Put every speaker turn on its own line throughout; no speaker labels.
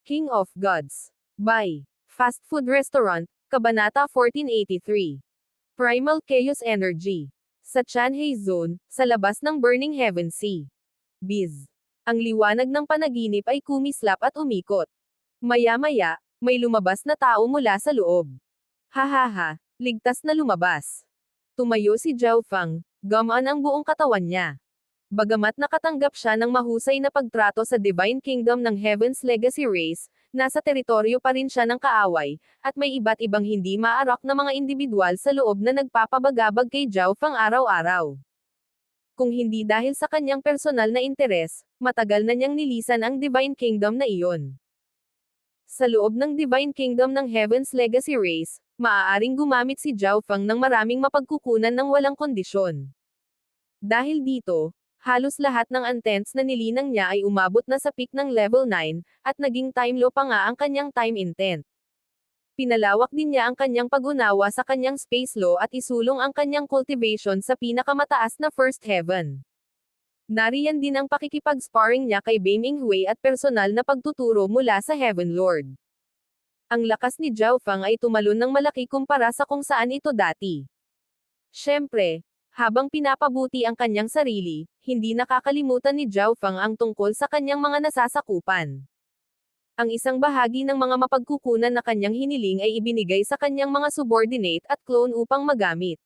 King of Gods. By Fast Food Restaurant, Kabanata 1483. Primal Chaos Energy. Sa Chanhae Zone, sa labas ng Burning Heaven Sea. Biz. Ang liwanag ng panaginip ay kumislap at umikot. Maya-maya, may lumabas na tao mula sa loob. Hahaha, ligtas na lumabas. Tumayo si Zhao Fang, gumaan ang buong katawan niya. Bagamat nakatanggap siya ng mahusay na pagtrato sa Divine Kingdom ng Heaven's Legacy Race, nasa teritoryo pa rin siya ng kaaway, at may iba't ibang hindi maarak na mga individual sa loob na nagpapabagabag kay Zhao Fang araw-araw. Kung hindi dahil sa kanyang personal na interes, matagal na niyang nilisan ang Divine Kingdom na iyon. Sa loob ng Divine Kingdom ng Heaven's Legacy Race, maaaring gumamit si Zhao Fang ng maraming mapagkukunan ng walang kondisyon. Dahil dito, halos lahat ng antents na nilinang niya ay umabot na sa peak ng level 9, at naging time low pa nga ang kanyang time intent. Pinalawak din niya ang kanyang pag-unawa sa kanyang space law at isulong ang kanyang cultivation sa pinakamataas na First Heaven. Nariyan din ang pakikipag-sparring niya kay Beiming Hui at personal na pagtuturo mula sa Heaven Lord. Ang lakas ni Zhao Fang ay tumalon ng malaki kumpara sa kung saan ito dati. Siyempre, habang pinapabuti ang kanyang sarili, hindi nakakalimutan ni Zhao Fang ang tungkol sa kanyang mga nasasakupan. Ang isang bahagi ng mga mapagkukunan na kanyang hiniling ay ibinigay sa kanyang mga subordinate at clone upang magamit.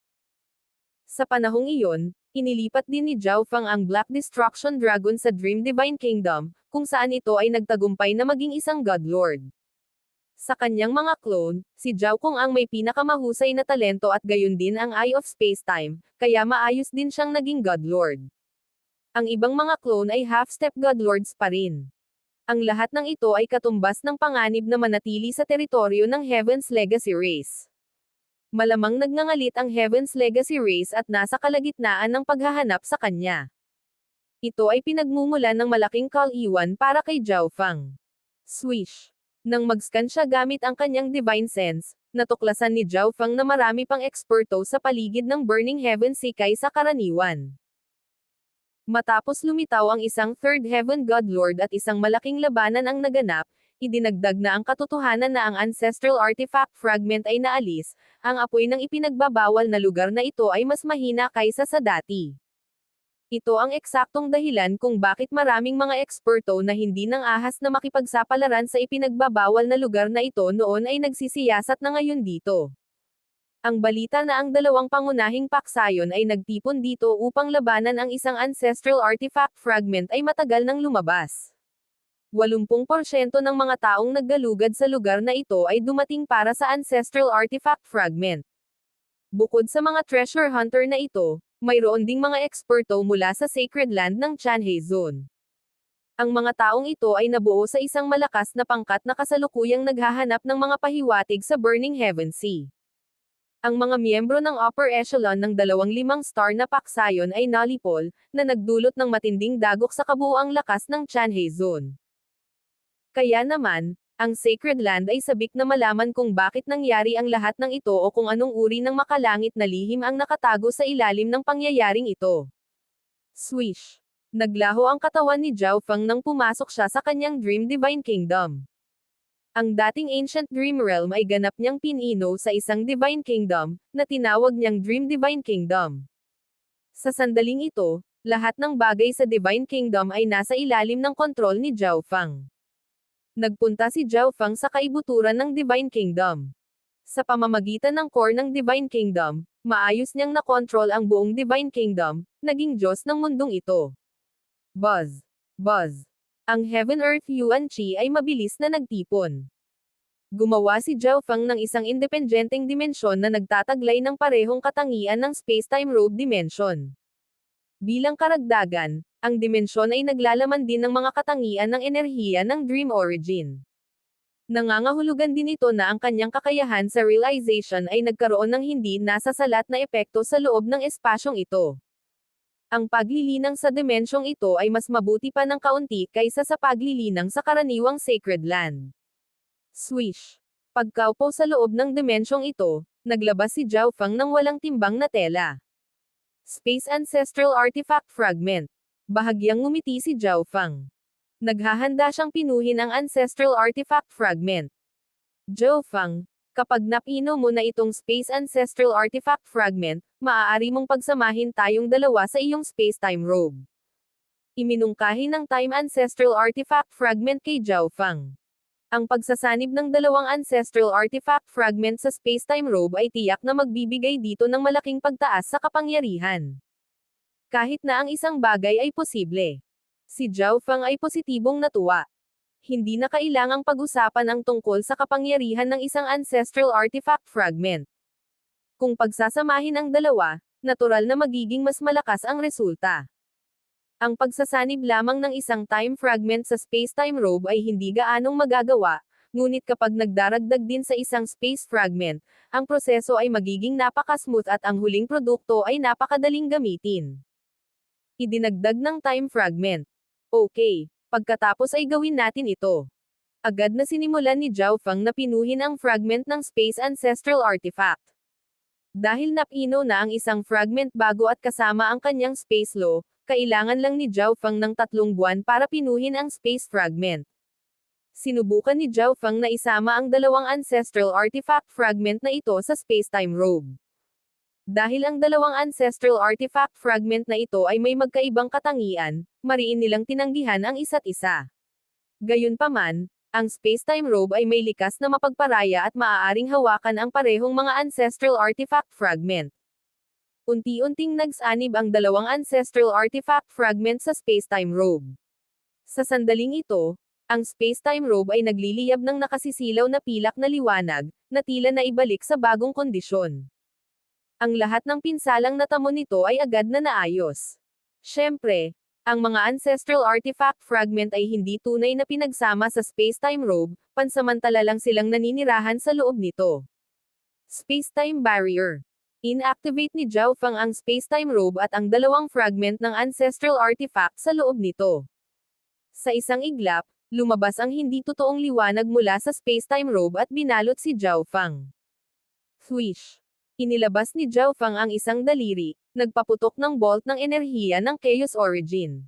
Sa panahong iyon, inilipat din ni Zhao Fang ang Black Destruction Dragon sa Dream Divine Kingdom, kung saan ito ay nagtagumpay na maging isang God Lord. Sa kanyang mga clone, si Zhao Kung ang may pinakamahusay na talento at gayon din ang Eye of Space-Time, kaya maayos din siyang naging God Lord. Ang ibang mga clone ay half-step God Lords pa rin. Ang lahat ng ito ay katumbas ng panganib na manatili sa teritoryo ng Heaven's Legacy Race. Malamang nagngangalit ang Heaven's Legacy Race at nasa kalagitnaan ng paghahanap sa kanya. Ito ay pinagmumulan ng malaking kal-iwan para kay Zhao Fang. Swish! Nang mag-scan siya gamit ang kanyang Divine Sense, natuklasan ni Zhao Fang na marami pang eksperto sa paligid ng Burning Heaven Sea kaysa karaniwan. Matapos lumitaw ang isang Third Heaven God Lord at isang malaking labanan ang naganap, idinagdag na ang katotohanan na ang Ancestral Artifact Fragment ay naalis, ang apoy ng ipinagbabawal na lugar na ito ay mas mahina kaysa sa dati. Ito ang eksaktong dahilan kung bakit maraming mga eksperto na hindi nang ahas na makipagsapalaran sa ipinagbabawal na lugar na ito noon ay nagsisiyasat na ngayon dito. Ang balita na ang dalawang pangunahing paksayon ay nagtipon dito upang labanan ang isang Ancestral Artifact Fragment ay matagal nang lumabas. 80% ng mga taong naggalugad sa lugar na ito ay dumating para sa Ancestral Artifact Fragment. Bukod sa mga treasure hunter na ito, mayroon ding mga eksperto mula sa Sacred Land ng Chanhae Zone. Ang mga taong ito ay nabuo sa isang malakas na pangkat na kasalukuyang naghahanap ng mga pahiwatig sa Burning Heaven Sea. Ang mga miyembro ng upper echelon ng 25-star na paksayon ay nalipol, na nagdulot ng matinding dagok sa kabuuang lakas ng Chanhae Zone. Kaya naman, ang Sacred Land ay sabik na malaman kung bakit nangyari ang lahat ng ito o kung anong uri ng makalangit na lihim ang nakatago sa ilalim ng pangyayaring ito. Swish! Naglaho ang katawan ni Zhao Fang nang pumasok siya sa kanyang Dream Divine Kingdom. Ang dating Ancient Dream Realm ay ganap niyang pinino sa isang Divine Kingdom, na tinawag niyang Dream Divine Kingdom. Sa sandaling ito, lahat ng bagay sa Divine Kingdom ay nasa ilalim ng kontrol ni Zhao Fang. Nagpunta si Zhao Fang sa kaibuturan ng Divine Kingdom. Sa pamamagitan ng core ng Divine Kingdom, maayos niyang nakontrol ang buong Divine Kingdom, naging Diyos ng mundong ito. Buzz! Buzz! Ang Heaven-Earth Yuan Qi ay mabilis na nagtipon. Gumawa si Zhao Fang ng isang independenteng dimensyon na nagtataglay ng parehong katangian ng Space-Time Robe Dimension. Bilang karagdagan, ang dimensyon ay naglalaman din ng mga katangian ng enerhiya ng Dream Origin. Nangangahulugan din ito na ang kanyang kakayahan sa realization ay nagkaroon ng hindi nasasalat na epekto sa loob ng espasyong ito. Ang paglilinang sa dimensyong ito ay mas mabuti pa ng kaunti kaysa sa paglilinang sa karaniwang Sacred Land. Swish! Pagkaupo sa loob ng dimensyong ito, naglabas si Zhao Fang ng walang timbang na tela. Space Ancestral Artifact Fragment. Bahagyang ngumiti si Zhao Fang. Naghahanda siyang pinuhin ang ancestral artifact fragment. Zhao Feng, kapag napino mo na itong space ancestral artifact fragment, maaari mong pagsamahin tayong dalawa sa iyong space-time robe. Iminungkahi ng time ancestral artifact fragment kay Zhao Feng. Ang pagsasanib ng dalawang ancestral artifact fragment sa space-time robe ay tiyak na magbibigay dito ng malaking pagtaas sa kapangyarihan. Kahit na ang isang bagay ay posible. Si Zhao Feng ay positibong natuwa. Hindi na kailangang pag-usapan ang tungkol sa kapangyarihan ng isang ancestral artifact fragment. Kung pagsasamahin ang dalawa, natural na magiging mas malakas ang resulta. Ang pagsasanib lamang ng isang time fragment sa space-time robe ay hindi gaanong magagawa, ngunit kapag nagdaragdag din sa isang space fragment, ang proseso ay magiging napaka-smooth at ang huling produkto ay napakadaling gamitin. Idinagdag ng time fragment. Okay, pagkatapos ay gawin natin ito. Agad na sinimulan ni Zhao Feng na pinuhin ang fragment ng space ancestral artifact. Dahil napino na ang isang fragment bago at kasama ang kanyang space law, kailangan lang ni Zhao Feng ng 3 buwan para pinuhin ang space fragment. Sinubukan ni Zhao Feng na isama ang dalawang ancestral artifact fragment na ito sa space-time robe. Dahil ang dalawang ancestral artifact fragment na ito ay may magkaibang katangian, mariin nilang tinanggihan ang isa't isa. Gayunpaman, ang space-time robe ay may likas na mapagparaya at maaaring hawakan ang parehong mga ancestral artifact fragment. Unti-unting nagsanib ang dalawang ancestral artifact fragment sa space-time robe. Sa sandaling ito, ang space-time robe ay nagliliyab ng nakasisilaw na pilak na liwanag, na tila na ibalik sa bagong kondisyon. Ang lahat ng pinsalang natamo nito ay agad na naayos. Siyempre, ang mga ancestral artifact fragment ay hindi tunay na pinagsama sa space-time robe, pansamantala lang silang naninirahan sa loob nito. Space-time barrier. Inactivate ni Zhao Feng ang space-time robe at ang dalawang fragment ng ancestral artifact sa loob nito. Sa isang iglap, lumabas ang hindi totoong liwanag mula sa space-time robe at binalot si Zhao Feng. Swish! Inilabas ni Zhao Feng ang isang daliri, nagpaputok ng bolt ng enerhiya ng Chaos Origin.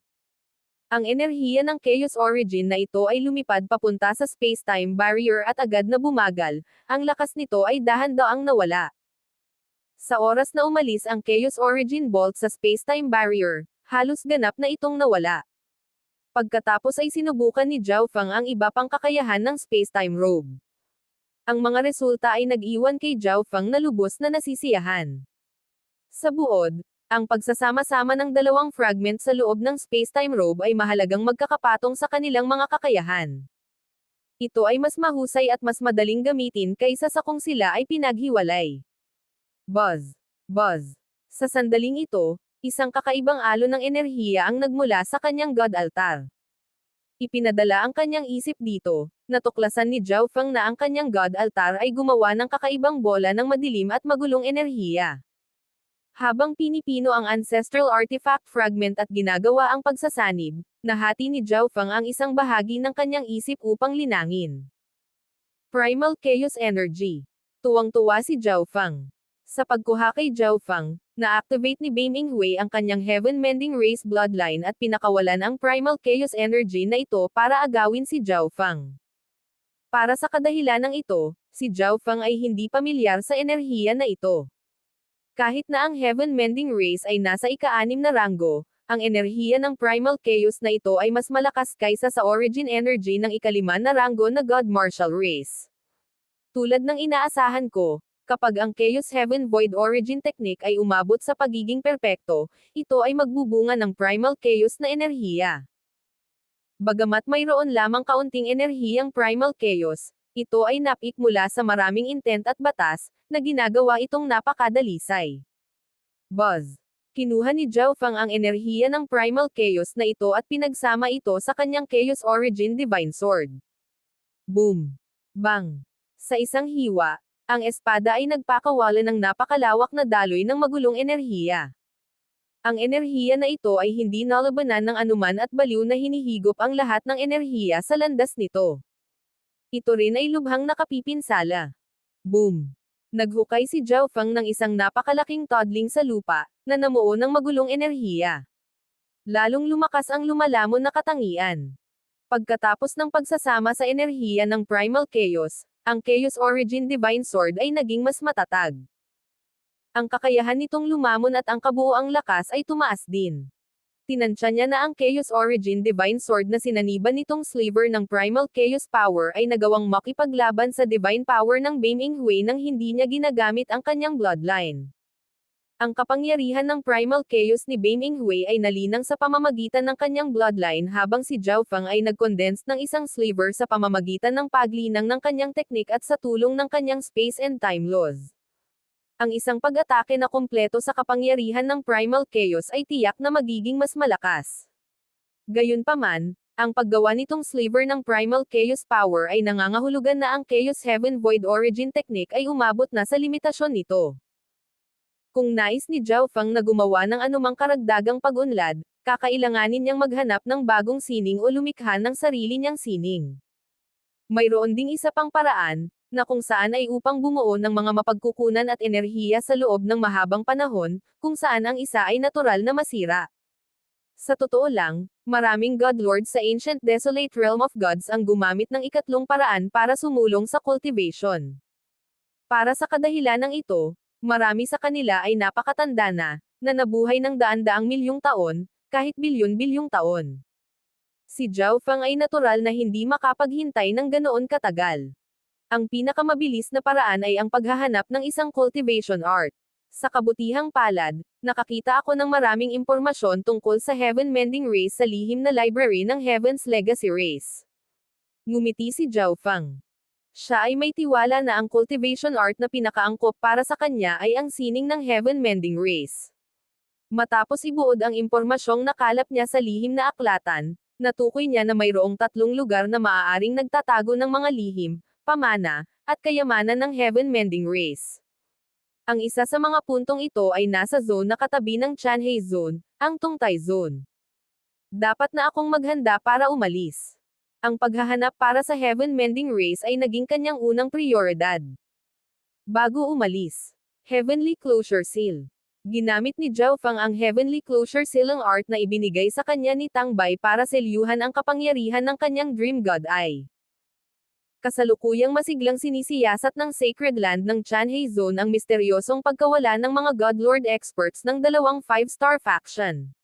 Ang enerhiya ng Chaos Origin na ito ay lumipad papunta sa space-time barrier at agad na bumagal, ang lakas nito ay dahan-daang nawala. Sa oras na umalis ang Chaos Origin bolt sa space-time barrier, halos ganap na itong nawala. Pagkatapos ay sinubukan ni Zhao Feng ang iba pang kakayahan ng space-time robe. Ang mga resulta ay nag-iwan kay Zhao Feng na lubos na nasisiyahan. Sa buod, ang pagsasama-sama ng dalawang fragment sa loob ng space-time robe ay mahalagang magkakapatong sa kanilang mga kakayahan. Ito ay mas mahusay at mas madaling gamitin kaysa sa kung sila ay pinaghiwalay. Buzz! Buzz! Sa sandaling ito, isang kakaibang alon ng enerhiya ang nagmula sa kanyang God Altar. Ipinadala ang kanyang isip dito, natuklasan ni Zhao Feng na ang kanyang God Altar ay gumawa ng kakaibang bola ng madilim at magulong enerhiya. Habang pinipino ang ancestral artifact fragment at ginagawa ang pagsasanib, nahati ni Zhao Feng ang isang bahagi ng kanyang isip upang linangin. Primal Chaos Energy. Tuwang-tuwa si Zhao Feng. Sa pagkuha kay Zhao Feng, na-activate ni Beiming Hui ang kanyang Heaven-Mending Race bloodline at pinakawalan ang Primal Chaos Energy na ito para agawin si Zhao Feng. Para sa kadahilanang ito, si Zhao Feng ay hindi pamilyar sa enerhiya na ito. Kahit na ang Heaven-Mending Race ay nasa ika-6 na ranggo, ang enerhiya ng Primal Chaos na ito ay mas malakas kaysa sa Origin Energy ng ika-5 na ranggo na God Martial Race. Tulad ng inaasahan ko, kapag ang Chaos Heaven Void Origin Technique ay umabot sa pagiging perpekto, ito ay magbubunga ng Primal Chaos na enerhiya. Bagamat mayroon lamang kaunting enerhiyang Primal Chaos, ito ay napik mula sa maraming intent at batas, na ginagawa itong napakadalisay. Buzz! Kinuha ni Zhao Feng ang enerhiya ng Primal Chaos na ito at pinagsama ito sa kanyang Chaos Origin Divine Sword. Boom! Bang! Sa isang hiwa, ang espada ay nagpakawala ng napakalawak na daloy ng magulong enerhiya. Ang enerhiya na ito ay hindi nalabanan ng anuman at baliw na hinihigop ang lahat ng enerhiya sa landas nito. Ito rin ay lubhang nakapipinsala. Boom! Naghukay si Zhao Feng ng isang napakalaking toddling sa lupa, na namuo ng magulong enerhiya. Lalong lumakas ang lumalamon na katangian. Pagkatapos ng pagsasama sa enerhiya ng Primal Chaos, ang Chaos Origin Divine Sword ay naging mas matatag. Ang kakayahan nitong lumamon at ang kabuoang lakas ay tumaas din. Tinansya niya na ang Chaos Origin Divine Sword na sinaniban nitong sliver ng Primal Chaos Power ay nagawang makipaglaban sa Divine Power ng Beiming Hui nang hindi niya ginagamit ang kanyang bloodline. Ang kapangyarihan ng Primal Chaos ni Beiming Hui ay nalinang sa pamamagitan ng kanyang bloodline habang si Zhao Feng ay nag-condense ng isang sliver sa pamamagitan ng paglinang ng kanyang teknik at sa tulong ng kanyang space and time laws. Ang isang pag-atake na kumpleto sa kapangyarihan ng Primal Chaos ay tiyak na magiging mas malakas. Gayunpaman, ang paggawa nitong sliver ng Primal Chaos Power ay nangangahulugan na ang Chaos Heaven Void Origin Technique ay umabot na sa limitasyon nito. Kung nais ni Zhao Feng na gumawa ng anumang karagdagang pag-unlad, kakailanganin niyang maghanap ng bagong sining o lumikha ng sarili niyang sining. Mayroon ding isa pang paraan, na kung saan ay upang bumuo ng mga mapagkukunan at enerhiya sa loob ng mahabang panahon, kung saan ang isa ay natural na masira. Sa totoo lang, maraming Godlords sa Ancient Desolate Realm of Gods ang gumamit ng ikatlong paraan para sumulong sa cultivation. Para sa kadahilanang ito, marami sa kanila ay napakatanda na nabuhay ng daan-daang milyong taon, kahit bilyon-bilyong taon. Si Zhao Feng ay natural na hindi makapaghintay ng ganoon katagal. Ang pinakamabilis na paraan ay ang paghahanap ng isang cultivation art. Sa kabutihang palad, nakakita ako ng maraming impormasyon tungkol sa Heaven Mending Race sa lihim na library ng Heaven's Legacy Race. Ngumiti si Zhao Feng. Siya ay may tiwala na ang cultivation art na pinakaangkop para sa kanya ay ang sining ng Heaven Mending Race. Matapos ibuod ang impormasyong nakalap niya sa lihim na aklatan, natukoy niya na mayroong 3 lugar na maaaring nagtatago ng mga lihim, pamana, at kayamanan ng Heaven Mending Race. Ang isa sa mga puntong ito ay nasa zone na katabi ng Chanhei Zone, ang Tongtai Zone. Dapat na akong maghanda para umalis. Ang paghahanap para sa Heaven Mending Race ay naging kanyang unang prioridad. Bago umalis, Heavenly Closure Seal. Ginamit ni Zhao Feng ang Heavenly Closure Seal ang art na ibinigay sa kanya ni Tang Bai para selyuhan ang kapangyarihan ng kanyang Dream God Eye. Kasalukuyang masiglang sinisiyasat ng Sacred Land ng Chanhei Zone ang misteryosong pagkawala ng mga Godlord experts ng dalawang 5-star faction.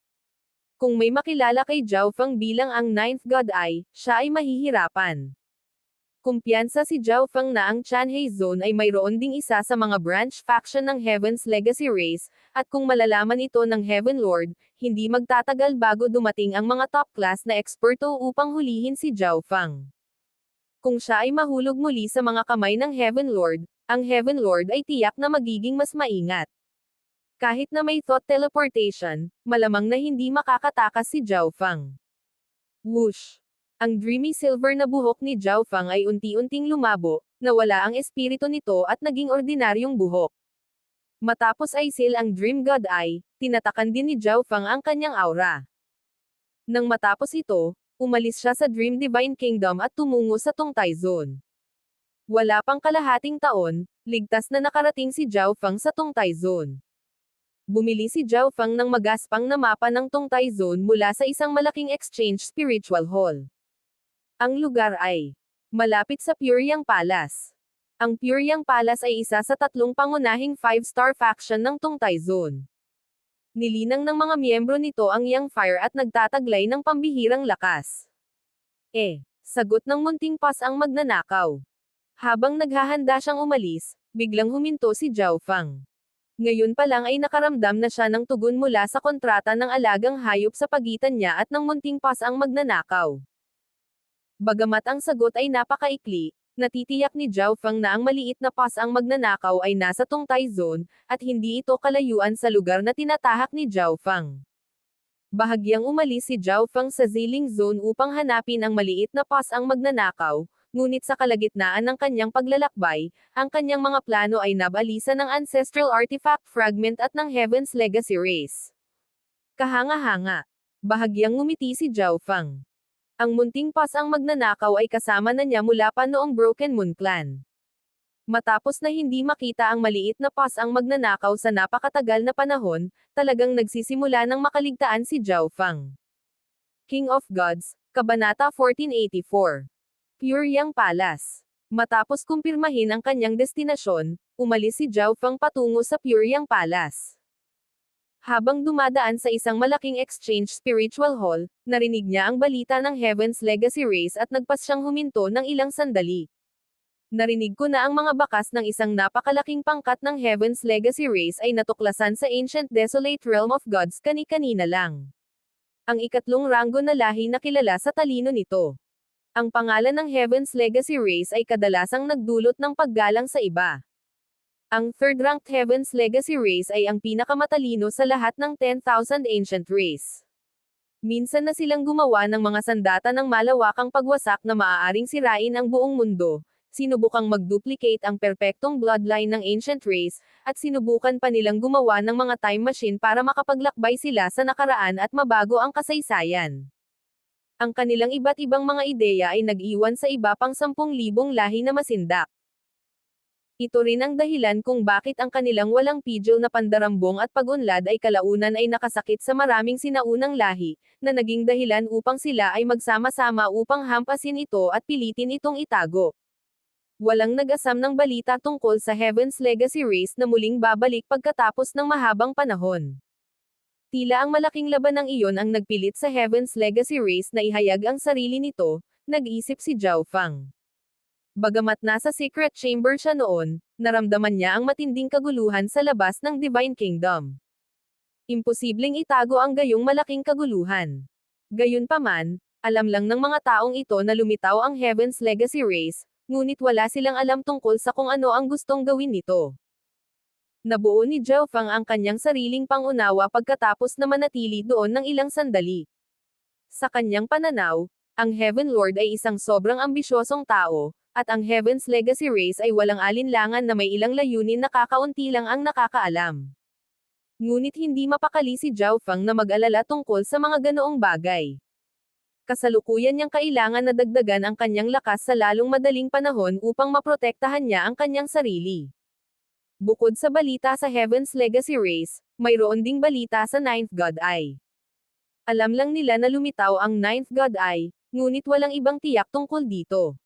Kung may makilala kay Zhao Feng bilang ang 9th God Eye, siya ay mahihirapan. Kumpiyansa si Zhao Feng na ang Chanhei Zone ay mayroon ding isa sa mga branch faction ng Heaven's Legacy Race, at kung malalaman ito ng Heaven Lord, hindi magtatagal bago dumating ang mga top-class na eksperto upang hulihin si Zhao Feng. Kung siya ay mahulog muli sa mga kamay ng Heaven Lord, ang Heaven Lord ay tiyak na magiging mas maingat. Kahit na may thought teleportation, malamang na hindi makakatakas si Zhao Feng. Whoosh! Ang dreamy silver na buhok ni Zhao Feng ay unti-unting lumabo, nawala ang espiritu nito at naging ordinaryong buhok. Matapos ay seal ang Dream God Eye, tinatakan din ni Zhao Feng ang kanyang aura. Nang matapos ito, umalis siya sa Dream Divine Kingdom at tumungo sa Tongtai Zone. Wala pang kalahating taon, ligtas na nakarating si Zhao Feng sa Tongtai Zone. Bumili si Zhao Feng ng magaspang na mapa ng Tongtai Zone mula sa isang malaking exchange spiritual hall. Ang lugar ay malapit sa Puryang Palace. Ang Puryang Palace ay isa sa 3 pangunahing 5-star faction ng Tongtai Zone. Nilinang ng mga miyembro nito ang Yang Fire at nagtataglay ng pambihirang lakas. Sagot ng munting pas ang magnanakaw. Habang naghahanda siyang umalis, biglang huminto si Zhao Feng. Ngayon pa lang ay nakaramdam na siya ng tugon mula sa kontrata ng alagang hayop sa pagitan niya at ng munting pas ang magnanakaw. Bagamat ang sagot ay napakaikli, natitiyak ni Zhao Feng na ang maliit na pas ang magnanakaw ay nasa Tongtai Zone, at hindi ito kalayuan sa lugar na tinatahak ni Zhao Feng. Bahagyang umalis si Zhao Feng sa Ziling Zone upang hanapin ang maliit na pas ang magnanakaw, ngunit sa kalagitnaan ng kanyang paglalakbay, ang kanyang mga plano ay nabalisa ng Ancestral Artifact Fragment at ng Heaven's Legacy Race. Kahanga-hanga. Bahagyang ngumiti si Zhao Feng. Ang munting pas ang magnanakaw ay kasama na niya mula pa noong Broken Moon Clan. Matapos na hindi makita ang maliit na pas ang magnanakaw sa napakatagal na panahon, talagang nagsisimula ng makaligtaan si Zhao Feng. King of Gods, Kabanata 1484. Puryang Palace. Matapos kumpirmahin ang kanyang destinasyon, umalis si Zhao Feng patungo sa Puryang Palace. Habang dumadaan sa isang malaking exchange spiritual hall, narinig niya ang balita ng Heaven's Legacy Race at nagpas siyang huminto ng ilang sandali. Narinig ko na ang mga bakas ng isang napakalaking pangkat ng Heaven's Legacy Race ay natuklasan sa Ancient Desolate Realm of Gods kani-kanina lang. Ang ikatlong ranggo na lahi na kilala sa talino nito. Ang pangalan ng Heaven's Legacy Race ay kadalasang nagdulot ng paggalang sa iba. Ang third-ranked Heaven's Legacy Race ay ang pinakamatalino sa lahat ng 10,000 Ancient Race. Minsan na silang gumawa ng mga sandata ng malawakang pagwasak na maaaring sirain ang buong mundo, sinubukang mag-duplicate ang perpektong bloodline ng Ancient Race, at sinubukan pa nilang gumawa ng mga time machine para makapaglakbay sila sa nakaraan at mabago ang kasaysayan. Ang kanilang iba't ibang mga ideya ay nag-iwan sa iba pang 10,000 lahi na masindak. Ito rin ang dahilan kung bakit ang kanilang walang pidyo na pandarambong at pag-unlad ay kalaunan ay nakasakit sa maraming sinaunang lahi, na naging dahilan upang sila ay magsama-sama upang hampasin ito at pilitin itong itago. Walang nag-asam ng balita tungkol sa Heaven's Legacy Race na muling babalik pagkatapos ng mahabang panahon. Tila ang malaking labanang iyon ang nagpilit sa Heaven's Legacy Race na ihayag ang sarili nito, nag-isip si Zhao Feng. Bagamat nasa secret chamber siya noon, naramdaman niya ang matinding kaguluhan sa labas ng Divine Kingdom. Imposibleng itago ang gayong malaking kaguluhan. Gayunpaman, alam lang ng mga taong ito na lumitaw ang Heaven's Legacy Race, ngunit wala silang alam tungkol sa kung ano ang gustong gawin nito. Nabuo ni Zhao Feng ang kanyang sariling pangunawa pagkatapos na manatili doon ng ilang sandali. Sa kanyang pananaw, ang Heaven Lord ay isang sobrang ambisyosong tao, at ang Heaven's Legacy Race ay walang alinlangan na may ilang layunin na kakaunti lang ang nakakaalam. Ngunit hindi mapakali si Zhao Feng na mag-alala tungkol sa mga ganoong bagay. Kasalukuyan niyang kailangan na dagdagan ang kanyang lakas sa lalong madaling panahon upang maprotektahan niya ang kanyang sarili. Bukod sa balita sa Heaven's Legacy Race, mayroon ding balita sa Ninth God Eye. Alam lang nila na lumitaw ang Ninth God Eye, ngunit walang ibang tiyak tungkol dito.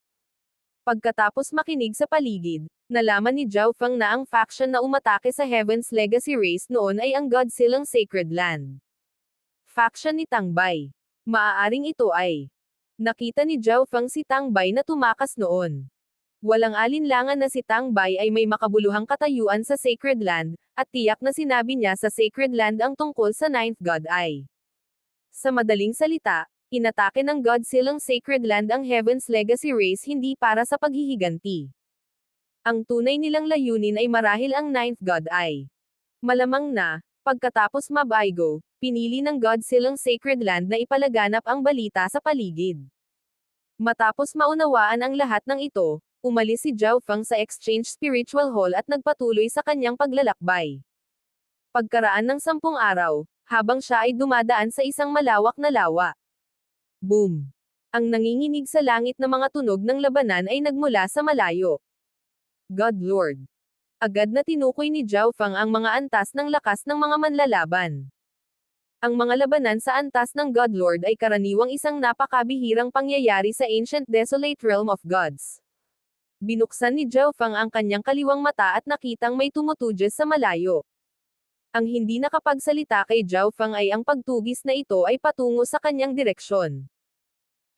Pagkatapos makinig sa paligid, nalaman ni Zhao Feng na ang faction na umatake sa Heaven's Legacy Race noon ay ang Godzillang Sacred Land. Faction ni Tang Bai. Maaaring ito ay. Nakita ni Zhao Feng si Tang Bai na tumakas noon. Walang alinlangan na si Tang Bai ay may makabuluhang katayuan sa Sacred Land, at tiyak na sinabi niya sa Sacred Land ang tungkol sa Ninth God Eye. Sa madaling salita, inatake ng Godzillang Sacred Land ang Heaven's Legacy Race hindi para sa paghihiganti. Ang tunay nilang layunin ay marahil ang Ninth God Eye. Malamang na, pagkatapos mabaygo, pinili ng Godzillang Sacred Land na ipalaganap ang balita sa paligid. Matapos maunawaan ang lahat ng ito, umalis si Zhao Feng sa Exchange Spiritual Hall at nagpatuloy sa kanyang paglalakbay. Pagkaraan ng 10 araw, habang siya ay dumadaan sa isang malawak na lawa. Boom! Ang nanginginig sa langit na mga tunog ng labanan ay nagmula sa malayo. God Lord! Agad na tinukoy ni Zhao Feng ang mga antas ng lakas ng mga manlalaban. Ang mga labanan sa antas ng God Lord ay karaniwang isang napakabihirang pangyayari sa Ancient Desolate Realm of Gods. Binuksan ni Zhao Feng ang kanyang kaliwang mata at nakitang may tumutugis sa malayo. Ang hindi nakapagsalita kay Zhao Feng ay ang pagtugis na ito ay patungo sa kanyang direksyon.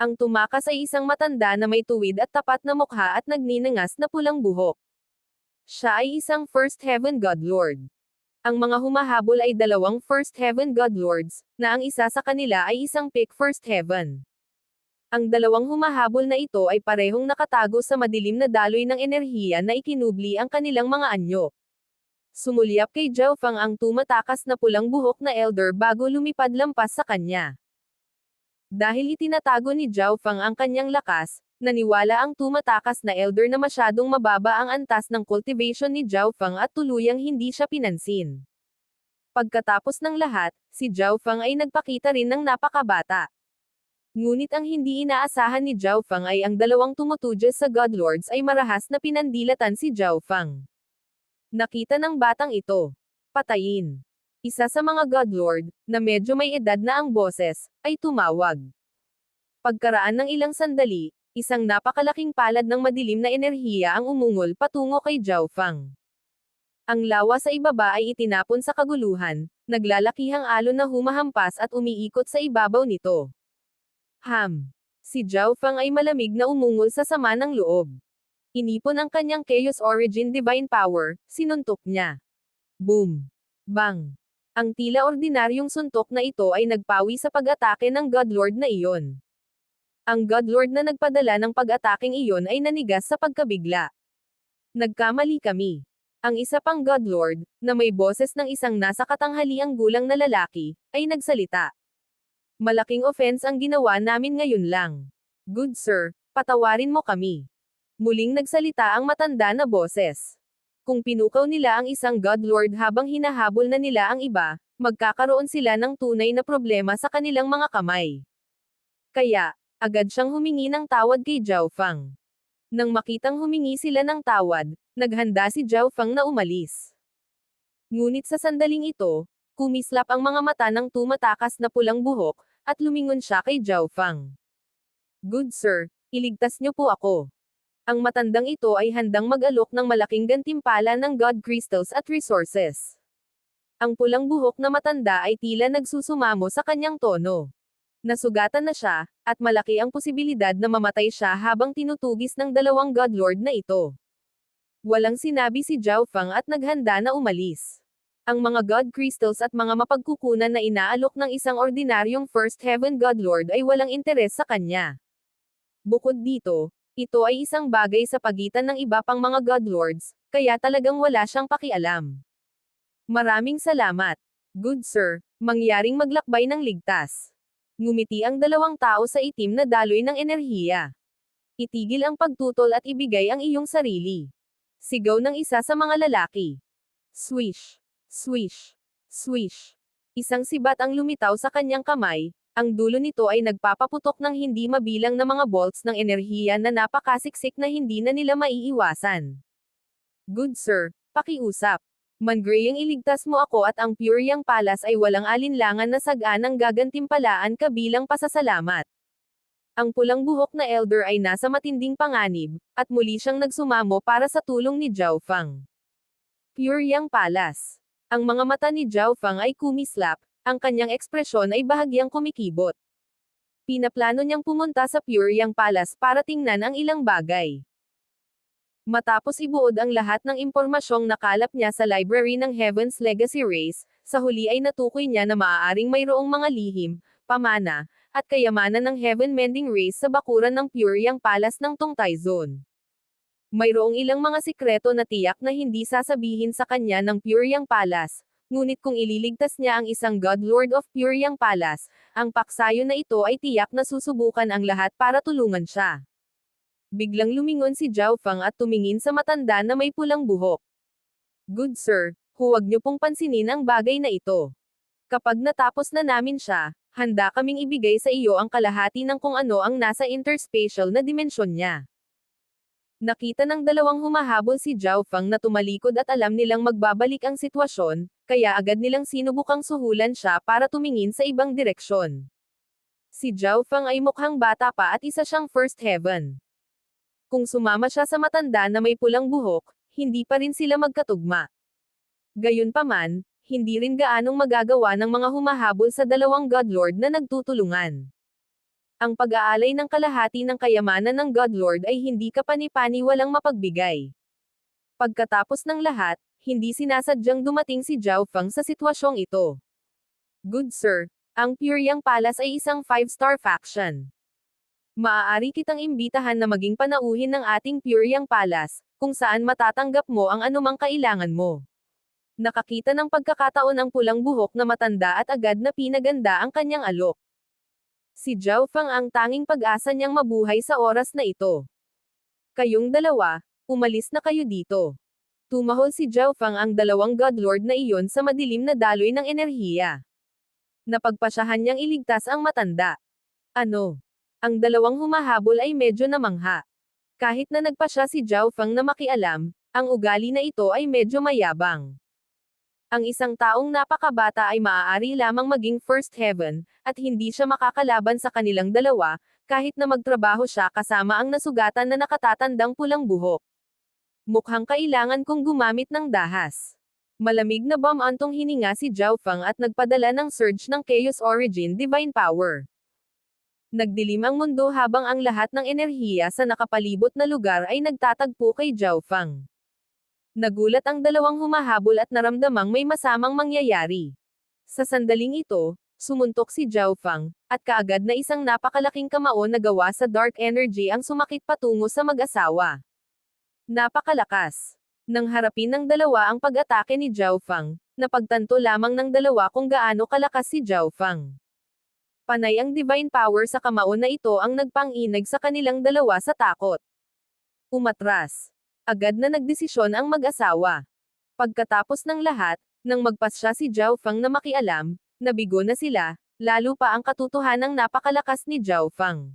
Ang tumakas ay isang matanda na may tuwid at tapat na mukha at nagninangas na pulang buhok. Siya ay isang First Heaven God Lord. Ang mga humahabol ay 2 First Heaven God Lords, na ang isa sa kanila ay isang Peak First Heaven. Ang 2 humahabol na ito ay parehong nakatago sa madilim na daloy ng enerhiya na ikinubli ang kanilang mga anyo. Sumulyap kay Zhao Feng ang tumatakas na pulang buhok na elder bago lumipad lampas sa kanya. Dahil itinatago ni Zhao Feng ang kanyang lakas, naniwala ang tumatakas na elder na masyadong mababa ang antas ng cultivation ni Zhao Feng at tuluyang hindi siya pinansin. Pagkatapos ng lahat, si Zhao Feng ay nagpakita rin ng napakabata. Ngunit ang hindi inaasahan ni Zhao Feng ay ang 2 tumutugis sa God Lords ay marahas na pinandilatan si Zhao Feng. Nakita ng batang ito. Patayin. Isa sa mga God Lord, na medyo may edad na ang boses, ay tumawag. Pagkaraan ng ilang sandali, isang napakalaking palad ng madilim na enerhiya ang umungol patungo kay Zhao Fang. Ang lawa sa ibaba ay itinapon sa kaguluhan, naglalakihang alon na humahampas at umiikot sa ibabaw nito. Si Zhao Fang ay malamig na umungol sa sama ng loob. Inipon ang kanyang Chaos Origin Divine Power, sinuntok niya. Boom! Bang! Ang tila ordinaryong suntok na ito ay nagpawi sa pag-atake ng Godlord na iyon. Ang Godlord na nagpadala ng pag-ataking iyon ay nanigas sa pagkabigla. Nagkamali kami. Ang isa pang Godlord, na may boses ng isang nasa katanghaliang gulang na lalaki, ay nagsalita. Malaking offense ang ginawa namin ngayon lang. Good sir, patawarin mo kami. Muling nagsalita ang matanda na boses. Kung pinukaw nila ang isang Godlord habang hinahabol na nila ang iba, magkakaroon sila ng tunay na problema sa kanilang mga kamay. Kaya, agad siyang humingi ng tawad kay Zhao Fang. Nang makitang humingi sila ng tawad, naghanda si Zhao Fang na umalis. Ngunit sa sandaling ito, kumislap ang mga mata ng tumatakas na pulang buhok, at lumingon siya kay Zhao Fang. Good sir, iligtas niyo po ako. Ang matandang ito ay handang mag-alok ng malaking gantimpala ng God Crystals at resources. Ang pulang buhok na matanda ay tila nagsusumamo sa kanyang tono. Nasugatan na siya, at malaki ang posibilidad na mamatay siya habang tinutugis ng dalawang Godlord na ito. Walang sinabi si Zhao Fang at naghanda na umalis. Ang mga God Crystals at mga mapagkukunan na inaalok ng isang ordinaryong First Heaven Godlord ay walang interes sa kanya. Bukod dito, ito ay isang bagay sa pagitan ng iba pang mga Godlords, kaya talagang wala siyang pakialam. Maraming salamat. Good sir, mangyaring maglakbay ng ligtas. Ngumiti ang dalawang tao sa itim na daloy ng enerhiya. Itigil ang pagtutol at ibigay ang iyong sarili. Sigaw ng isa sa mga lalaki. Swish! Swish! Swish! Isang sibat ang lumitaw sa kanyang kamay, ang dulo nito ay nagpapaputok ng hindi mabilang na mga bolts ng enerhiya na napakasiksik na hindi na nila maiiwasan. Good sir, pakiusap. Mangreyang iligtas mo ako at ang Puryang Palace ay walang alinlangan na saganang gagantimpalaan ka bilang pasasalamat. Ang pulang buhok na elder ay nasa matinding panganib, at muli siyang nagsumamo para sa tulong ni Zhao Fang. Puryang Palace. Ang mga mata ni Zhao Fang ay kumislap, ang kanyang ekspresyon ay bahagyang kumikibot. Pinaplano niyang pumunta sa Puryang Palace para tingnan ang ilang bagay. Matapos ibuod ang lahat ng impormasyong nakalap niya sa library ng Heaven's Legacy Race, sa huli ay natukoy niya na maaaring mayroong mga lihim, pamana, at kayamanan ng Heaven Mending Race sa bakuran ng Puryang Palace ng Tongtai Zone. Mayroong ilang mga sikreto na tiyak na hindi sasabihin sa kanya ng Puryang Palace, ngunit kung ililigtas niya ang isang Godlord of Puryang Palace, ang paksayo na ito ay tiyak na susubukan ang lahat para tulungan siya. Biglang lumingon si Zhao Fang at tumingin sa matanda na may pulang buhok. Good sir, huwag niyo pong pansinin ang bagay na ito. Kapag natapos na namin siya, handa kaming ibigay sa iyo ang kalahati ng kung ano ang nasa interspatial na dimensyon niya. Nakita ng dalawang humahabol si Zhao Fang na tumalikod at alam nilang magbabalik ang sitwasyon, kaya agad nilang sinubukang suhulan siya para tumingin sa ibang direksyon. Si Zhao Fang ay mukhang bata pa at isa siyang First Heaven. Kung sumama siya sa matanda na may pulang buhok, hindi pa rin sila magkatugma. Gayunpaman, hindi rin gaanong magagawa ng mga humahabol sa dalawang Godlord na nagtutulungan. Ang pag-aalay ng kalahati ng kayamanan ng Godlord ay hindi kapani-pani walang mapagbigay. Pagkatapos ng lahat, hindi sinasadyang dumating si Zhao Fang sa sitwasyong ito. Good sir, ang Puryang Palace ay isang 5-star faction. Maaari kitang imbitahan na maging panauhin ng ating Puryang Palace, kung saan matatanggap mo ang anumang kailangan mo. Nakakita ng pagkakataon ang pulang buhok na matanda at agad na pinaganda ang kanyang alok. Si Zhao Fang ang tanging pag-asa niyang mabuhay sa oras na ito. Kayong dalawa, umalis na kayo dito. Tumahol si Zhao Fang ang dalawang Godlord na iyon sa madilim na daloy ng enerhiya. Napagpasyahan niyang iligtas ang matanda. Ano? Ang dalawang humahabol ay medyo namangha. Kahit na nagpasya si Zhao Fang na makialam, ang ugali na ito ay medyo mayabang. Ang isang taong napakabata ay maaari lamang maging First Heaven, at hindi siya makakalaban sa kanilang dalawa, kahit na magtrabaho siya kasama ang nasugatan na nakatatandang pulang buhok. Mukhang kailangan kong gumamit ng dahas. Malamig na bumantong hininga si Zhao Feng at nagpadala ng surge ng Chaos Origin Divine Power. Nagdilim ang mundo habang ang lahat ng enerhiya sa nakapalibot na lugar ay nagtatagpo kay Zhao Feng. Nagulat ang dalawang humahabol at naramdamang may masamang mangyayari. Sa sandaling ito, sumuntok si Zhao Feng, at kaagad na isang napakalaking kamao na gawa sa dark energy ang sumakit patungo sa mag-asawa. Napakalakas. Nang harapin ng dalawa ang pag-atake ni Zhao Feng, napagtanto lamang ng dalawa kung gaano kalakas si Zhao Feng. Panay ang divine power sa kamao na ito ang nagpang-inag sa kanilang dalawa sa takot. Umatras. Agad na nagdesisyon ang mag-asawa. Pagkatapos ng lahat, nang magpasya si Zhao Feng na makialam, nabigo na sila, lalo pa ang katotohanang napakalakas ni Zhao Feng.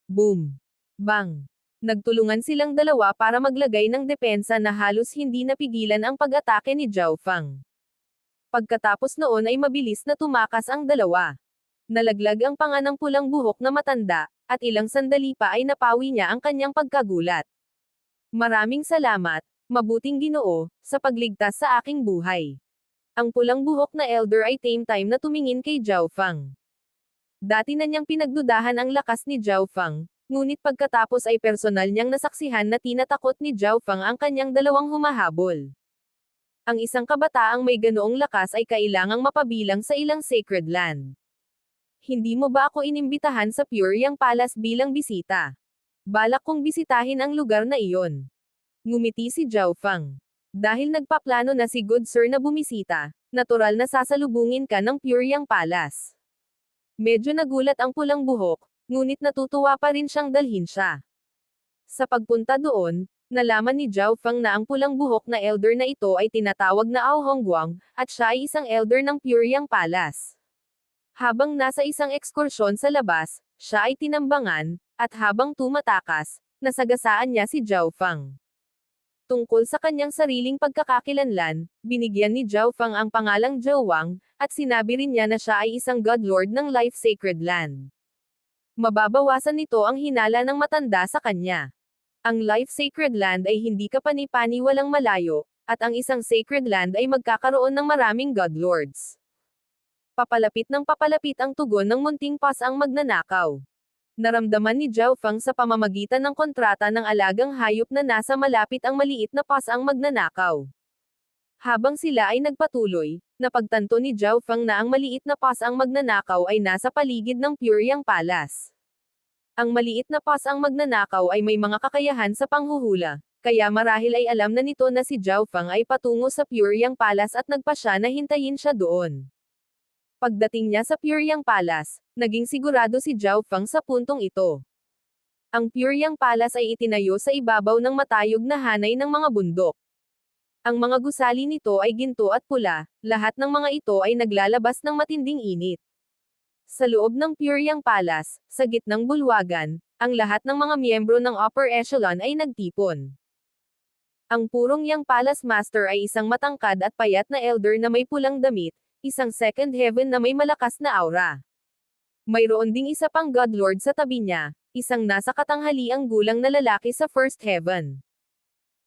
Boom! Bang! Nagtulungan silang dalawa para maglagay ng depensa na halos hindi napigilan ang pag-atake ni Zhao Feng. Pagkatapos noon ay mabilis na tumakas ang dalawa. Nalaglag ang panga ng pulang buhok na matanda, at ilang sandali pa ay napawi niya ang kanyang pagkagulat. Maraming salamat, mabuting Ginoo, sa pagligtas sa aking buhay. Ang pulang buhok na elder ay time na tumingin kay Zhao Feng. Dati na niyang pinagdudahan ang lakas ni Zhao Feng, ngunit pagkatapos ay personal niyang nasaksihan na tinatakot ni Zhao Feng ang kanyang dalawang humahabol. Ang isang kabataang may ganoong lakas ay kailangang mapabilang sa ilang sacred land. Hindi mo ba ako inimbitahan sa Pure Yang Palace bilang bisita? Balak kong bisitahin ang lugar na iyon. Ngumiti si Zhao Feng. Dahil nagpaplano na si Good Sir na bumisita, natural na sasalubungin ka ng Pure Yang Palace. Medyo nagulat ang pulang buhok, ngunit natutuwa pa rin siyang dalhin siya. Sa pagpunta doon, nalaman ni Zhao Feng na ang pulang buhok na elder na ito ay tinatawag na Ao Hongguang, at siya ay isang elder ng Pure Yang Palace. Habang nasa isang ekskursyon sa labas, siya ay tinambangan, at habang tumatakas, nasagasaan niya si Zhao Feng. Tungkol sa kanyang sariling pagkakakilanlan, binigyan ni Zhao Feng ang pangalang Zhao Wang, at sinabi rin niya na siya ay isang God Lord ng Life Sacred Land. Mababawasan nito ang hinala ng matanda sa kanya. Ang Life Sacred Land ay hindi kapani-pani walang malayo, at ang isang Sacred Land ay magkakaroon ng maraming God Lords. Papalapit ng papalapit ang tugon ng munting pas ang magnanakaw. Naramdaman ni Zhao Feng sa pamamagitan ng kontrata ng alagang hayop na nasa malapit ang maliit na pas ang magnanakaw. Habang sila ay nagpatuloy, napagtanto ni Zhao Feng na ang maliit na pas ang magnanakaw ay nasa paligid ng Pure Yang Palace. Ang maliit na pas ang magnanakaw ay may mga kakayahan sa panghuhula, kaya marahil ay alam na nito na si Zhao Feng ay patungo sa Pure Yang Palace at nagpasya na hintayin siya doon. Pagdating niya sa Pure Yang Palace, naging sigurado si Zhao Feng sa puntong ito. Ang Pure Yang Palace ay itinayo sa ibabaw ng matayog na hanay ng mga bundok. Ang mga gusali nito ay ginto at pula, lahat ng mga ito ay naglalabas ng matinding init. Sa loob ng Pure Yang Palace, sa gitnang bulwagan, ang lahat ng mga miyembro ng upper echelon ay nagtipon. Ang purong Yang Palace Master ay isang matangkad at payat na elder na may pulang damit, isang second heaven na may malakas na aura. Mayroon ding isa pang God Lord sa tabi niya, isang nasa katanghaliang gulang na lalaki sa first heaven.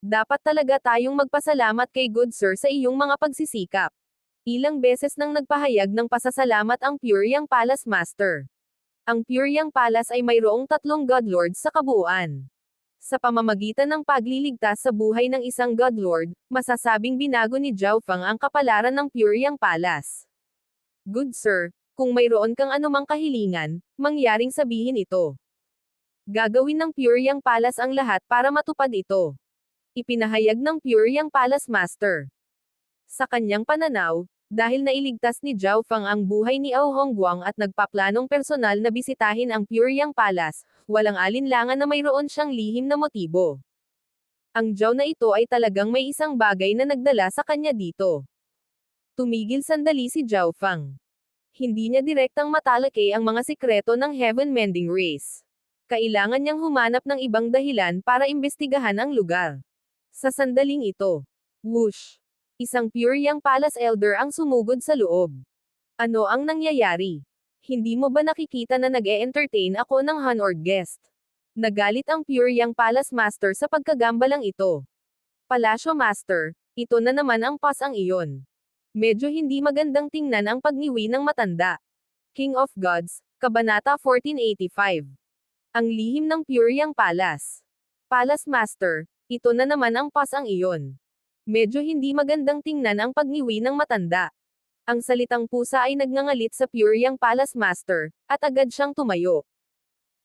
Dapat talaga tayong magpasalamat kay Good Sir sa iyong mga pagsisikap. Ilang beses nang nagpahayag ng pasasalamat ang Pure Yang Palace Master. Ang Pure Yang Palace ay mayroong 3 God Lords sa kabuuan. Sa pamamagitan ng pagliligtas sa buhay ng isang God Lord, masasabing binago ni Zhao Feng ang kapalaran ng Pure Yang Palace. Good Sir, kung mayroon kang anumang kahilingan, mangyaring sabihin ito. Gagawin ng Pure Yang Palace ang lahat para matupad ito. Ipinahayag ng Pure Yang Palace Master. Sa kanyang pananaw, dahil nailigtas ni Zhao Feng ang buhay ni Ao Hongguang at nagpaplanong personal na bisitahin ang Pure Yang Palace, walang alinlangan na mayroon siyang lihim na motibo. Ang Zhao na ito ay talagang may isang bagay na nagdala sa kanya dito. Tumigil sandali si Zhao Feng. Hindi niya direktang matalakay ang mga sikreto ng Heaven Mending Race. Kailangan niyang humanap ng ibang dahilan para imbestigahan ang lugar. Sa sandaling ito, whoosh! Isang Pure Yang Palace Elder ang sumugod sa loob. Ano ang nangyayari? Hindi mo ba nakikita na nag-e-entertain ako ng honored guest? Nagalit ang Pure Yang Palace Master sa pagkagambalang ito. Palasyo Master, ito na naman ang pasang iyon. Medyo hindi magandang tingnan ang pagniwi ng matanda. King of Gods, Kabanata 1485. Ang lihim ng Pure Yang Palace. Palace Master, ito na naman ang pasang iyon. Medyo hindi magandang tingnan ang pagniwi ng matanda. Ang salitang pusa ay nagngangalit sa Pure Yang Palace Master, at agad siyang tumayo.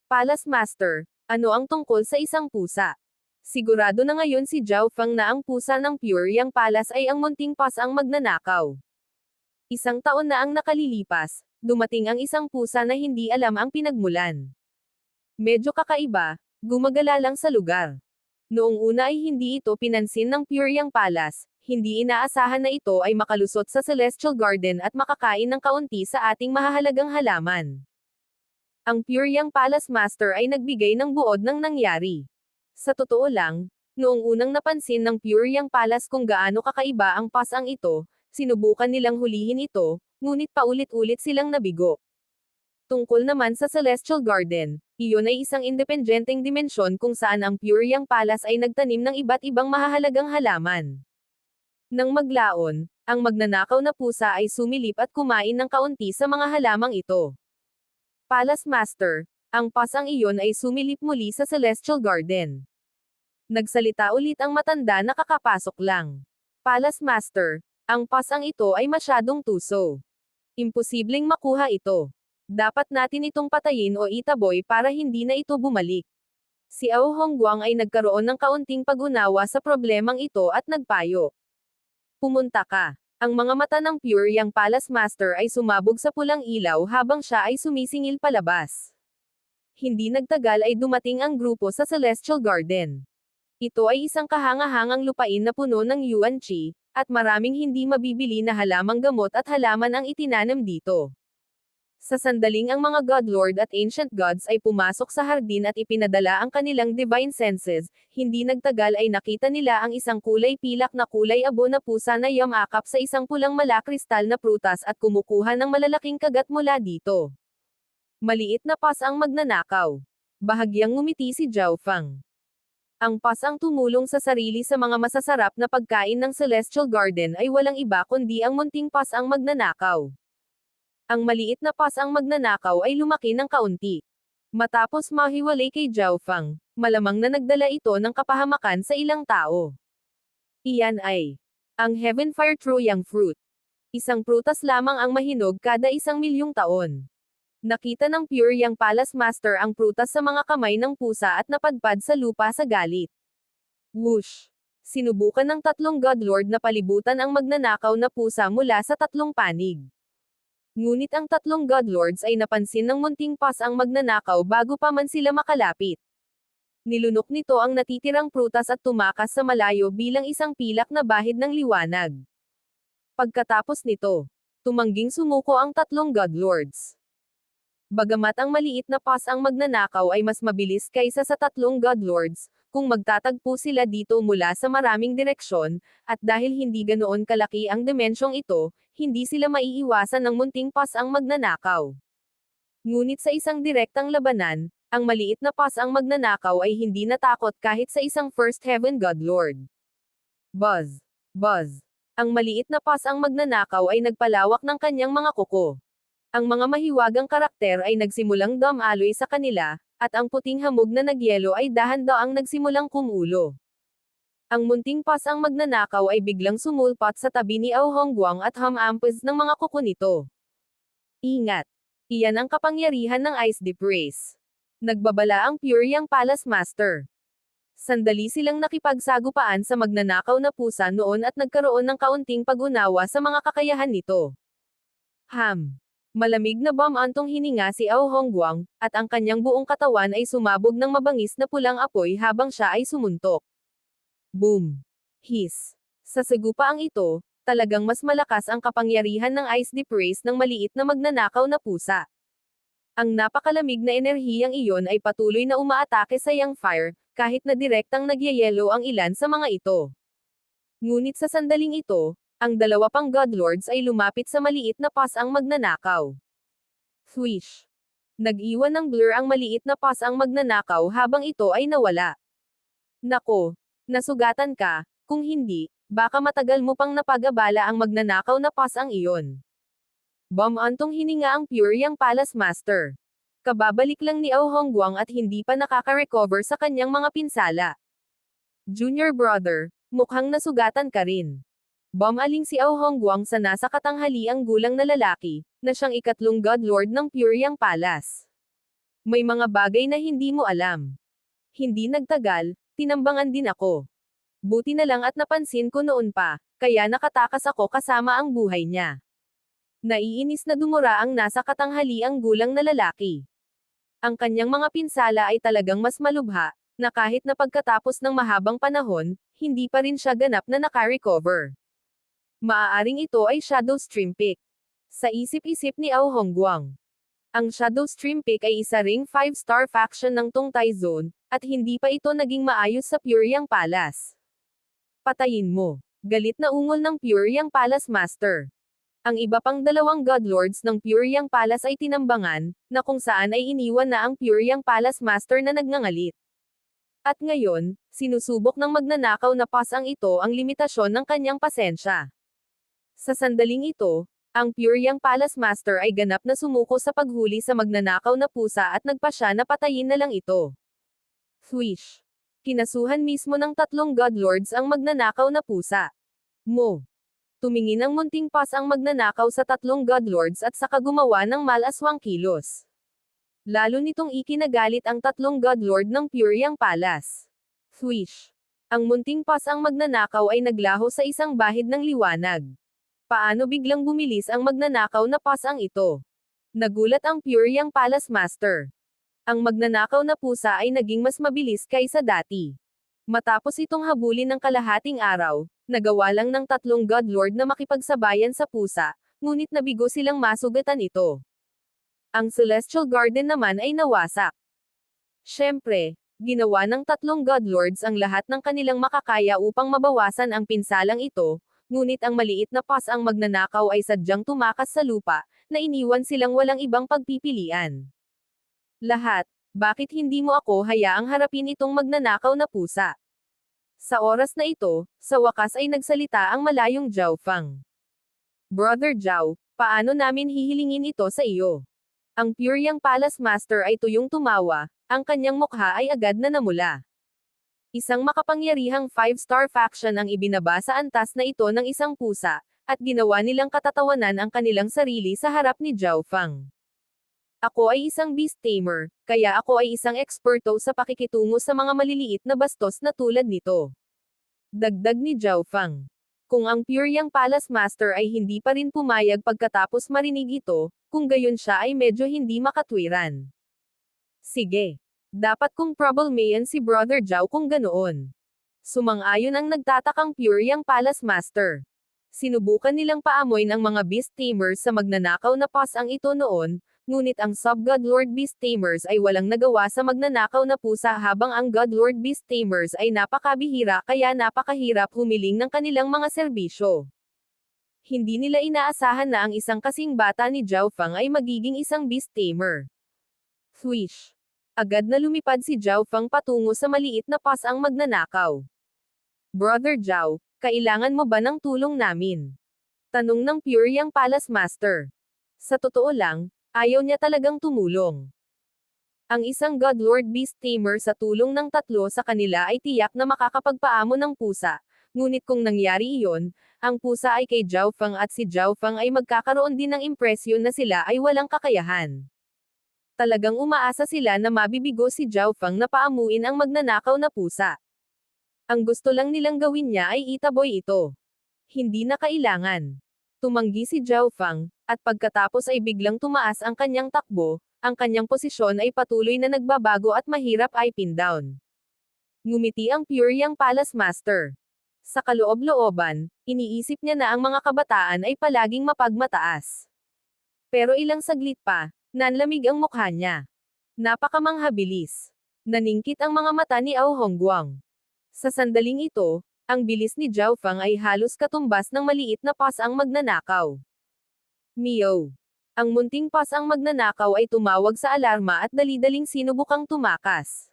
Palace Master, ano ang tungkol sa isang pusa? Sigurado na ngayon si Zhao Feng na ang pusa ng Pure Yang Palace ay ang munting pasang magnanakaw. Isang taon na ang nakalilipas, dumating ang isang pusa na hindi alam ang pinagmulan. Medyo kakaiba, gumagala lang sa lugar. Noong una ay hindi ito pinansin ng Pure Yang Palace, hindi inaasahan na ito ay makalusot sa Celestial Garden at makakain ng kaunti sa ating mahahalagang halaman. Ang Pure Yang Palace Master ay nagbigay ng buod ng nangyari. Sa totoo lang, noong unang napansin ng Pure Yang Palace kung gaano kakaiba ang pasang ito, sinubukan nilang hulihin ito, ngunit paulit-ulit silang nabigo. Tungkol naman sa Celestial Garden, iyon ay isang independenteng dimensyon kung saan ang Pure Yang Palace ay nagtanim ng iba't ibang mahahalagang halaman. Nang maglaon, ang magnanakaw na pusa ay sumilip at kumain ng kaunti sa mga halamang ito. Palace Master, ang pasang iyon ay sumilip muli sa Celestial Garden. Nagsalita ulit ang matanda na kakapasok lang. Palace Master, ang pasang ito ay masyadong tuso. Imposibleng makuha ito. Dapat natin itong patayin o itaboy para hindi na ito bumalik. Si Ao Hongguang ay nagkaroon ng kaunting pag-unawa sa problemang ito at nagpayo. Pumunta ka. Ang mga mata ng Pure Yang Palace Master ay sumabog sa pulang ilaw habang siya ay sumisingil palabas. Hindi nagtagal ay dumating ang grupo sa Celestial Garden. Ito ay isang kahanga-hangang lupain na puno ng yuan qi, at maraming hindi mabibili na halamang gamot at halaman ang itinanam dito. Sa sandaling ang mga Godlord at Ancient Gods ay pumasok sa hardin at ipinadala ang kanilang divine senses, hindi nagtagal ay nakita nila ang isang kulay pilak na kulay abo na pusa na yamakap sa isang pulang malakristal na prutas at kumukuha ng malalaking kagat mula dito. Maliit na pas ang magnanakaw. Bahagyang ngumiti si Zhao Feng. Ang pas ang tumulong sa sarili sa mga masasarap na pagkain ng Celestial Garden ay walang iba kundi ang munting pas ang magnanakaw. Ang maliit na pas ang magnanakaw ay lumaki ng kaunti. Matapos mahiwalay kay Zhao Feng, malamang na nagdala ito ng kapahamakan sa ilang tao. Iyan ay ang Heaven Fire True Yang Fruit. Isang prutas lamang ang mahinog kada 1,000,000 taon. Nakita ng Pure Yang Palace Master ang prutas sa mga kamay ng pusa at napadpad sa lupa sa galit. Whoosh! Sinubukan ng 3 Godlord na palibutan ang magnanakaw na pusa mula sa 3 panig. Ngunit ang 3 Godlords ay napansin ng munting pas ang magnanakaw bago pa man sila makalapit. Nilunok nito ang natitirang prutas at tumakas sa malayo bilang isang pilak na bahid ng liwanag. Pagkatapos nito, tumangging sumuko ang 3 Godlords. Bagamat ang maliit na pas ang magnanakaw ay mas mabilis kaysa sa 3 Godlords, kung magtatagpo sila dito mula sa maraming direksyon, at dahil hindi ganoon kalaki ang dimensyong ito, hindi sila maiiwasan ng munting pas ang magnanakaw. Ngunit sa isang direktang labanan, ang maliit na pas ang magnanakaw ay hindi natakot kahit sa isang First Heaven Godlord. Buzz! Buzz! Ang maliit na pas ang magnanakaw ay nagpalawak ng kanyang mga kuko. Ang mga mahiwagang karakter ay nagsimulang dumaloy sa kanila, at ang puting hamog na nagyelo ay dahan-daang nagsimulang kumulo. Ang munting pas ang magnanakaw ay biglang sumulpat sa tabi ni Ao Hongguang at humampes ng mga kuko nito. Ingat! Iyan ang kapangyarihan ng Ice Deep Race. Nagbabala ang Pure Yang Palace Master. Sandali silang nakipagsagupaan sa magnanakaw na pusa noon at nagkaroon ng kaunting pag-unawa sa mga kakayahan nito. Malamig na bumantong hininga si Ao Hongguang, at ang kanyang buong katawan ay sumabog ng mabangis na pulang apoy habang siya ay sumuntok. Boom! Hiss! Sa sagupaang ito, talagang mas malakas ang kapangyarihan ng Ice Deep Race ng maliit na magnanakaw na pusa. Ang napakalamig na enerhiyang iyon ay patuloy na umaatake sa Yang Fire, kahit na direktang nagyayelo ang ilan sa mga ito. Ngunit sa sandaling ito, ang 2 pang Godlords ay lumapit sa maliit na pas ang magnanakaw. Swish. Nag-iwan ng blur ang maliit na pass ang magnanakaw habang ito ay nawala. Nako, nasugatan ka, kung hindi, baka matagal mo pang napagabala ang magnanakaw na pass ang iyon. Bumantong hininga ang Puryang Palace Master. Kababalik lang ni Ao Hongguang at hindi pa nakaka-recover sa kanyang mga pinsala. Junior brother, mukhang nasugatan ka rin. Bumaling si Ao Hongguang sa nasa katanghaliang gulang na lalaki, na siyang ikatlong God Lord ng Puryang Palace. May mga bagay na hindi mo alam. Hindi nagtagal, tinambangan din ako. Buti na lang at napansin ko noon pa, kaya nakatakas ako kasama ang buhay niya. Naiinis na dumura ang nasa katanghaliang gulang na lalaki. Ang kanyang mga pinsala ay talagang mas malubha, na kahit na pagkatapos ng mahabang panahon, hindi pa rin siya ganap na naka-recover. Maaaring ito ay Shadow Stream Peak. Sa isip-isip ni Ao Hongguang. Ang Shadow Stream Peak ay isa ring 5-star faction ng Tongtai Zone, at hindi pa ito naging maayos sa Puryang Palace. Patayin mo. Galit na ungol ng Puryang Palace Master. Ang iba pang dalawang Godlords ng Puryang Palace ay tinambangan, na kung saan ay iniwan na ang Puryang Palace Master na nagngangalit. At ngayon, sinusubok ng magnanakaw na pass ang ito ang limitasyon ng kanyang pasensya. Sa sandaling ito, ang Puryang Palace Master ay ganap na sumuko sa paghuli sa magnanakaw na pusa at nagpasya na patayin na lang ito. Swish. Kinasuhan mismo ng tatlong Godlords ang magnanakaw na pusa. Mo. Tumingin ang munting pass ang magnanakaw sa tatlong Godlords at saka gumawa ng malaswang kilos. Lalo nitong ikinagalit ang tatlong Godlord ng Puryang Palace. Swish. Ang munting pass ang magnanakaw ay naglaho sa isang bahid ng liwanag. Paano biglang bumilis ang magnanakaw na pass ang ito? Nagulat ang Puryang Palace Master. Ang magnanakaw na pusa ay naging mas mabilis kaysa dati. Matapos itong habulin ng kalahating araw, nagawa lang ng tatlong Godlord na makipagsabayan sa pusa, ngunit nabigo silang masugatan ito. Ang Celestial Garden naman ay nawasak. Siyempre, ginawa ng tatlong Godlords ang lahat ng kanilang makakaya upang mabawasan ang pinsalang ito, ngunit ang maliit na pass ang magnanakaw ay sadyang tumakas sa lupa, na iniwan silang walang ibang pagpipilian. Lahat, bakit hindi mo ako hayaang harapin itong magnanakaw na pusa? Sa oras na ito, sa wakas ay nagsalita ang malayong Zhao Fang. Brother Zhao, paano namin hihilingin ito sa iyo? Ang Puryang Palace Master ay tuyong tumawa, ang kanyang mukha ay agad na namula. Isang makapangyarihang 5-star faction ang ibinaba sa antas na ito ng isang pusa, at ginawa nilang katatawanan ang kanilang sarili sa harap ni Zhao Fang. Ako ay isang beast tamer, kaya ako ay isang eksperto sa pakikitungo sa mga maliliit na bastos na tulad nito. Dagdag ni Zhao Fang. Kung ang Puryang Palace Master ay hindi pa rin pumayag pagkatapos marinig ito, kung gayon siya ay medyo hindi makatwiran. Sige. Dapat kong problemayan si Brother Zhao kung ganoon. Sumang-ayon ang nagtatakang Puryang Palace Master. Sinubukan nilang paamoy ng mga Beast Tamers sa magnanakaw na pass ang ito noon, ngunit ang Sub-God-Lord Beast Tamers ay walang nagawa sa magnanakaw na pusa habang ang God-Lord Beast Tamers ay napakabihira kaya napakahirap humiling ng kanilang mga serbisyo. Hindi nila inaasahan na ang isang kasing bata ni Zhao Fang ay magiging isang Beast Tamer. Swish. Agad na lumipad si Zhao Fang patungo sa maliit na pass ang magnanakaw. Brother Zhao, kailangan mo ba ng tulong namin? Tanong ng Puryang Palace Master. Sa totoo lang, ayaw niya talagang tumulong. Ang isang Godlord Beast Tamer sa tulong ng tatlo sa kanila ay tiyak na makakapagpaamo ng pusa, ngunit kung nangyari iyon, ang pusa ay kay Zhao Fang at si Zhao Fang ay magkakaroon din ng impresyon na sila ay walang kakayahan. Talagang umaasa sila na mabibigo si Zhao Fang na paamuin ang magnanakaw na pusa. Ang gusto lang nilang gawin niya ay itaboy ito. Hindi na kailangan. Tumanggi si Zhao Fang, at pagkatapos ay biglang tumaas ang kanyang takbo, ang kanyang posisyon ay patuloy na nagbabago at mahirap ay pin down. Ngumiti ang Puryang Palace Master. Sa kaloob-looban, iniisip niya na ang mga kabataan ay palaging mapagmataas. Pero ilang saglit pa, nanlamig ang mukha niya. Napakamanghabilis. Naningkit ang mga mata ni Ao Hongguang. Sa sandaling ito, ang bilis ni Zhao Fang ay halos katumbas ng maliit na pass ang magnanakaw. Meow. Ang munting pas ang magnanakaw ay tumawag sa alarma at dali-daling sinubukang tumakas.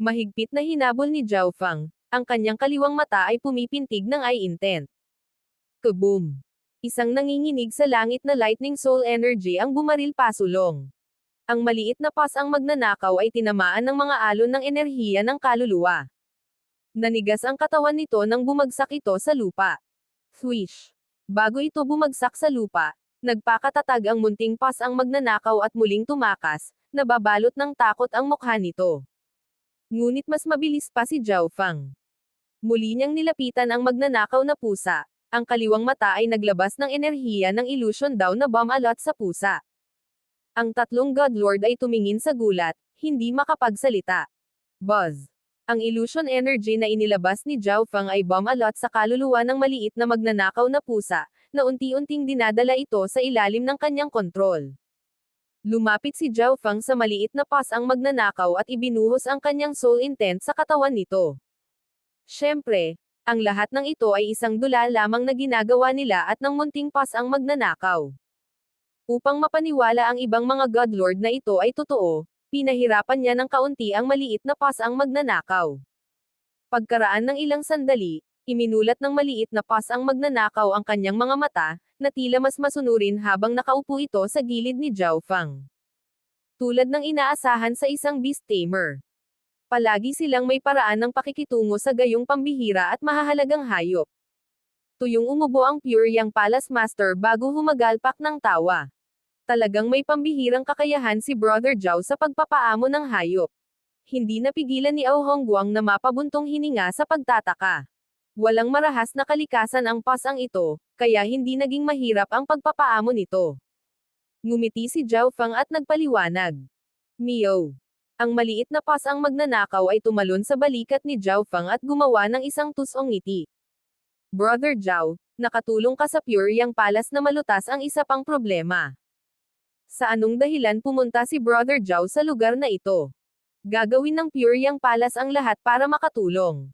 Mahigpit na hinabol ni Zhao Fang. Ang kanyang kaliwang mata ay pumipintig ng eye intent. Kaboom! Isang nanginginig sa langit na lightning soul energy ang bumaril pasulong. Ang maliit na pas ang magnanakaw ay tinamaan ng mga alon ng enerhiya ng kaluluwa. Nanigas ang katawan nito nang bumagsak ito sa lupa. Swish! Bago ito bumagsak sa lupa, nagpakatatag ang munting pas ang magnanakaw at muling tumakas, nababalot ng takot ang mukha nito. Ngunit mas mabilis pa si Zhao Fang. Muli niyang nilapitan ang magnanakaw na pusa. Ang kaliwang mata ay naglabas ng enerhiya ng illusion daw na bomb alot sa pusa. Ang tatlong Godlord ay tumingin sa gulat, hindi makapagsalita. Buzz! Ang illusion energy na inilabas ni Zhao Fang ay bomb alot sa kaluluwa ng maliit na magnanakaw na pusa, na unti-unting dinadala ito sa ilalim ng kanyang kontrol. Lumapit si Zhao Fang sa maliit na pas ang magnanakaw at ibinuhos ang kanyang soul intent sa katawan nito. Siyempre, ang lahat ng ito ay isang dula lamang na ginagawa nila at ng munting pas ang magnanakaw. Upang mapaniwala ang ibang mga Godlord na ito ay totoo, pinahirapan niya ng kaunti ang maliit na pas ang magnanakaw. Pagkaraan ng ilang sandali, iminulat ng maliit na pas ang magnanakaw ang kanyang mga mata, na tila mas masunurin habang nakaupo ito sa gilid ni Zhao Fang. Tulad ng inaasahan sa isang beast tamer. Palagi silang may paraan ng pakikitungo sa gayong pambihira at mahahalagang hayop. Tuyong umubo ang Pure Yang Palace Master bago humagalpak ng tawa. Talagang may pambihirang kakayahan si Brother Zhao sa pagpapaamo ng hayop. Hindi napigilan ni Ao Hongguang na mapabuntong hininga sa pagtataka. Walang marahas na kalikasan ang pasang ito, kaya hindi naging mahirap ang pagpapaamo nito. Ngumiti si Zhao Fang at nagpaliwanag. Meow! Ang maliit na pas ang magnanakaw ay tumalon sa balikat ni Zhao Fang at gumawa ng isang tusong ngiti. Brother Zhao, nakatulong ka sa Pure Yang Palace na malutas ang isa pang problema. Sa anong dahilan pumunta si Brother Zhao sa lugar na ito? Gagawin ng Pure Yang Palace ang lahat para makatulong.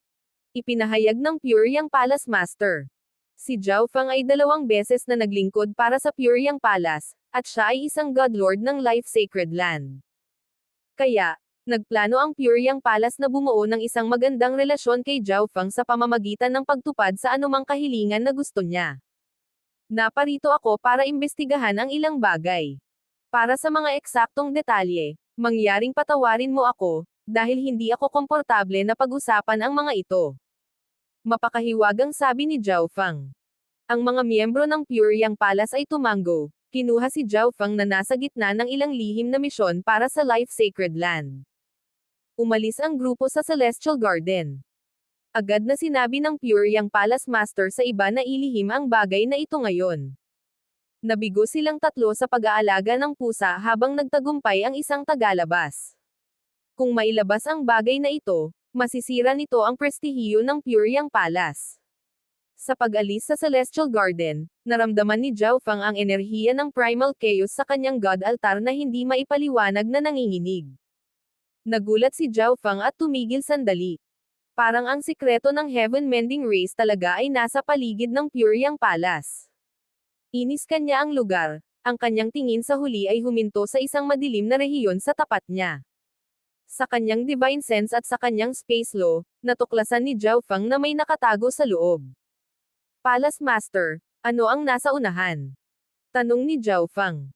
Ipinahayag ng Pure Yang Palace Master. Si Zhao Fang ay 2 beses na naglingkod para sa Pure Yang Palace, at siya ay isang Godlord ng Life Sacred Land. Kaya, nagplano ang Pure Yang Palace na bumuo ng isang magandang relasyon kay Zhao Fang sa pamamagitan ng pagtupad sa anumang kahilingan na gusto niya. Naparito ako para imbestigahan ang ilang bagay. Para sa mga eksaktong detalye, mangyaring patawarin mo ako, dahil hindi ako komportable na pag-usapan ang mga ito. Mapakahiwagang sabi ni Zhao Fang. Ang mga miyembro ng Pure Yang Palace ay tumango. Kinuha si Zhao Fang na nasa gitna ng ilang lihim na misyon para sa Life Sacred Land. Umalis ang grupo sa Celestial Garden. Agad na sinabi ng Pure Yang Palace Master sa iba na ilihim ang bagay na ito ngayon. Nabigo silang tatlo sa pag-aalaga ng pusa habang nagtagumpay ang isang tagalabas. Kung mailabas ang bagay na ito, masisira nito ang prestihiyo ng Pure Yang Palace. Sa pag-alis sa Celestial Garden, naramdaman ni Zhao Fang ang enerhiya ng Primal Chaos sa kanyang God Altar na hindi maipaliwanag na nanginginig. Nagulat si Zhao Fang at tumigil sandali. Parang ang sikreto ng Heaven Mending Race talaga ay nasa paligid ng Pure Yang Palace. Inis kanya ang lugar, ang kanyang tingin sa huli ay huminto sa isang madilim na rehiyon sa tapat niya. Sa kanyang Divine Sense at sa kanyang Space Law, natuklasan ni Zhao Fang na may nakatago sa loob. Palace Master, ano ang nasa unahan? Tanong ni Zhao Fang.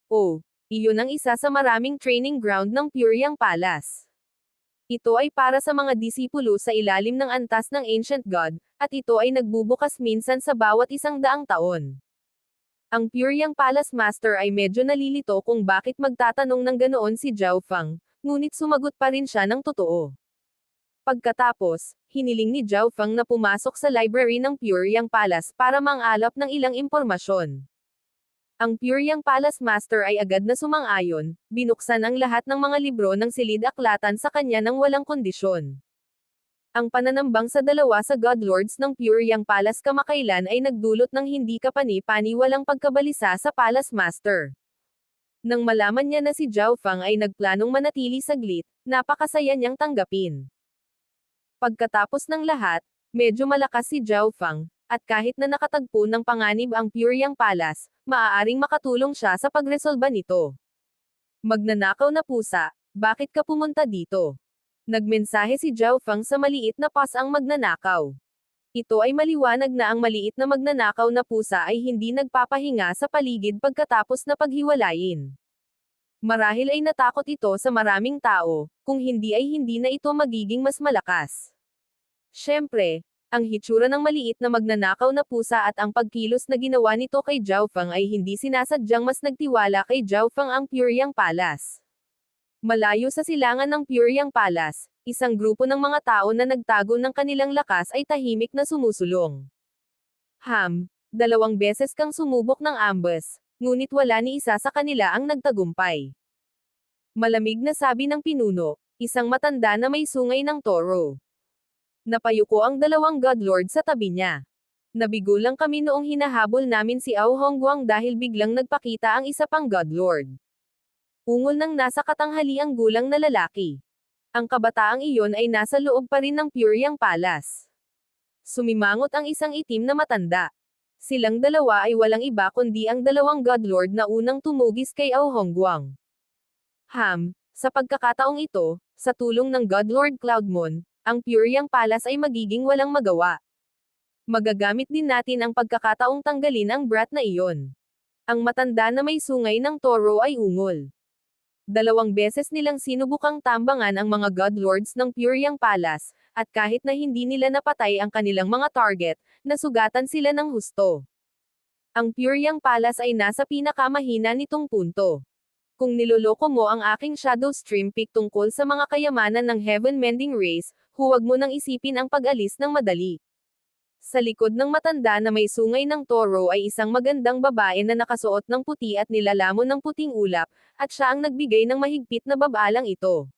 Oh, iyon ang isa sa maraming training ground ng Pure Yang Palace. Ito ay para sa mga disipulo sa ilalim ng antas ng Ancient God, at ito ay nagbubukas minsan sa bawat 100 taon. Ang Pure Yang Palace Master ay medyo nalilito kung bakit magtatanong ng ganoon si Zhao Fang, ngunit sumagot pa rin siya ng totoo. Pagkatapos, hiniling ni Zhao Fang na pumasok sa library ng Pure Yang Palace para mangalap ng ilang impormasyon. Ang Pure Yang Palace Master ay agad na sumang-ayon, binuksan ang lahat ng mga libro ng silid-aklatan sa kanya ng walang kondisyon. Ang pananambang sa 2 sa Godlords ng Pure Yang Palace kamakailan ay nagdulot ng hindi kapani-paniwalang pagkabalisa sa Palace Master. Nang malaman niya na si Zhao Fang ay nagplanong manatili saglit, napakasaya niyang tanggapin. Pagkatapos ng lahat, medyo malakas si Zhao Fang, At kahit na nakatagpo ng panganib ang Pyryang Palace, maaaring makatulong siya sa pagresolba nito. Magnanakaw na pusa, bakit ka pumunta dito? Nagmensahe si Zhao Feng sa maliit na pasang magnanakaw. Ito ay maliwanag na ang maliit na magnanakaw na pusa ay hindi nagpapahinga sa paligid pagkatapos na paghiwalayin. Marahil ay natakot ito sa maraming tao, kung hindi ay hindi na ito magiging mas malakas. Siyempre, ang hitsura ng maliit na magnanakaw na pusa at ang pagkilos na ginawa nito kay Zhao Feng ay hindi sinasadyang mas nagtiwala kay Zhao Feng ang Pyryang Palace. Malayo sa silangan ng Pyryang Palace, isang grupo ng mga tao na nagtago ng kanilang lakas ay tahimik na sumusulong. Dalawang beses kang sumubok ng ambush, ngunit wala ni isa sa kanila ang nagtagumpay. Malamig na sabi ng pinuno, isang matanda na may sungay ng toro. Napayuko ang dalawang godlord sa tabi niya. Nabigo lang kami noong hinahabol namin si Ao Hongguang dahil biglang nagpakita ang isa pang godlord. Ungol ng nasa katanghaliang gulang na lalaki. Ang kabataang iyon ay nasa loob pa rin ng Pyryang Palace. Sumimangot ang isang itim na matanda. Silang dalawa ay walang iba kundi ang dalawang godlord na unang tumugis kay Ao Hongguang. Sa pagkakataong ito, sa tulong ng Godlord Cloudmoon, ang Pyryang Palace ay magiging walang magawa. Magagamit din natin ang pagkakataong tanggalin ang brat na iyon. Ang matanda na may sungay ng toro ay ungol. Dalawang beses nilang sinubukang tambangan ang mga godlords ng Pyryang Palace, at kahit na hindi nila napatay ang kanilang mga target, nasugatan sila ng husto. Ang Pyryang Palace ay nasa pinakamahina nitong punto. Kung niloloko mo ang aking Shadow Stream Peak tungkol sa mga kayamanan ng Heaven Mending Race, huwag mo nang isipin ang pag-alis ng madali. Sa likod ng matanda na may sungay ng toro ay isang magandang babae na nakasuot ng puti at nilalamon ng puting ulap, at siya ang nagbigay ng mahigpit na babalang ito.